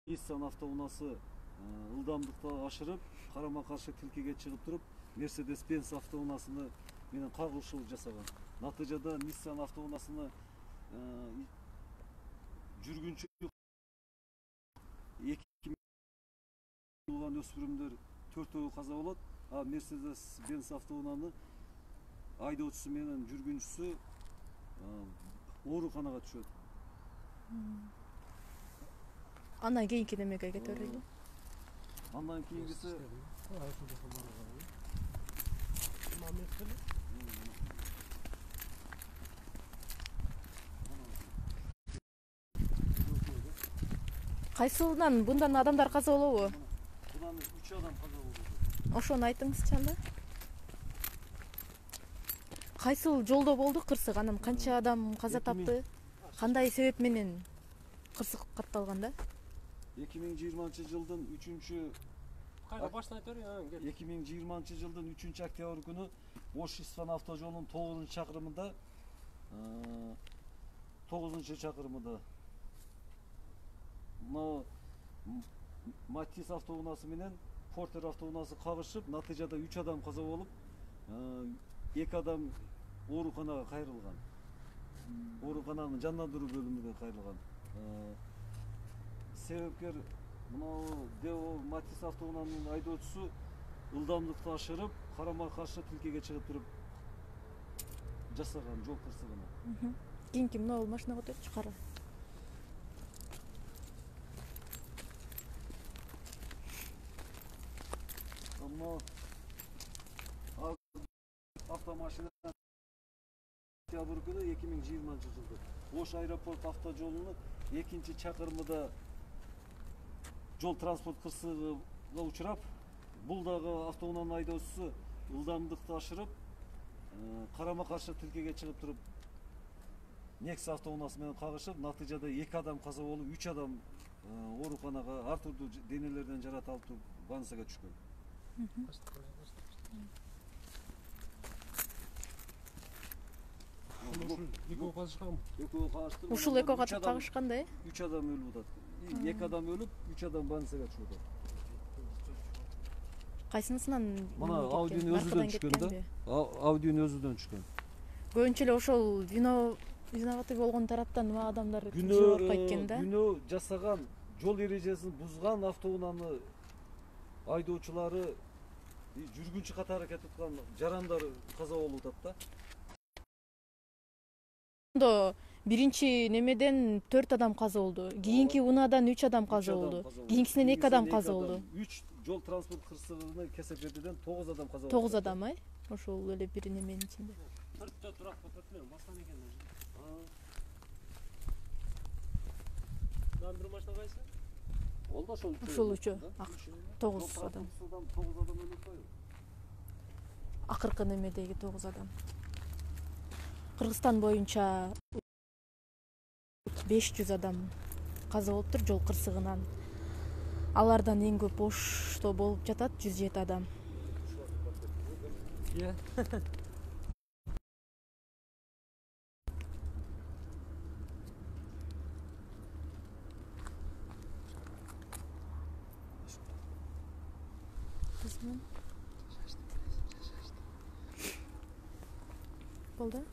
Nissan автоунаасы ылдамдыкты ашырып, карама-каршы тилкеге чыгып туруп, Mercedes-Benz автоунаасыны менен кагылышуу жасаган. Натыйжада Nissan автоунаасыны жүргүнчү 2 болгон өспүрүмдөр 4-өө каза болот. А Mercedes-Benz автоунааны айдоочусу менен жүргүнчүсү ооруканага түшөт. Андан кийинки немеге кетели? Андан кийингиси Кайсылынан мындан адамдар каза болобу? Мындан 3 адам каза болду. Ошону айтыңызчы анда. Кайсыл жолдо болду кырсык? Анан канча адам каза тапты? Кандай себеп менен кырсык катталган да? 2020-жылдын 3-чү Кайра баштан айтып бер. 2020-жылдын 3-октябрь күнү Ош-Испан автожолунун 9-чакырымында 9-чакырымында Matiz автоунаасы менен Porter автоунаасы кагышып, натыйжада 3 адам каза болуп, 2 адам ооруканага кайрылган. Оорукананын жандандыруу бөлүмүнө кайрылган. Себепкер мынау Део Matiz автоунаанын айдоочусу ылдамдыкты ашырып, карама-каршы тилкеге чыгып туруп жасаган жол кырсыгына. Кийинки мына машинага өтөчү кара. Ama avtomashina oktябрь günü 2020-жылды Ош аэропорт автожолунун 2-чакырымында жол транспорт кырсыгына учурап, бул дагы автоунаанын айдоочусу ылдамдыкты ашырып, карама-каршы тилкеге чыгып туруп, Nexia автоунаасы менен кагышып, натыйжада 2 адам каза болуп, 3 адам ооруканага ар түрдүү денелерден жаракат алып больницага түшкөн. Экөө кагышкан. Экөө кагышты. Ушул экөө катып кагышканда, 3 адам өлүп атат. 2 адам өлүп, 3 адам больницага түшүп атат. Кайсынысынан? Мына Audи'нин өзүдөн түшкөн да. Audи'нин өзүдөн түшкөн. Көбүнчө эле ошол виноваты болгон тараптан адамдар жабыркайт экен да. Күнөө жасаган, жол эрежесин бузган автоунааны айдоочулары жүргүнчү катары аракет кылган жарандар каза болуп атат да. Биринчи немеден 4 адам каза болду. Кийинки унаадан 3 адам каза болду. Кийинкисинен 2 адам каза болду. 3 жол транспорт кырсыгына кесепетиден 9 адам каза болду. 9 адам, ай? Ошол эле бир неменин ичинде. 4тө турак көтөрүлгөн баскан экен. Дан бир машина кайсы? Ол да ошол. Ушул үчөө. 9 адам. 9 адам өлүп койду. Акыркы немедеги 9 адам. Кыргызстан боюнча 500 адам каза болуптур жол кырсыгынан. Алардан эң көп Ошто болуп жатат 107 адам. Болду?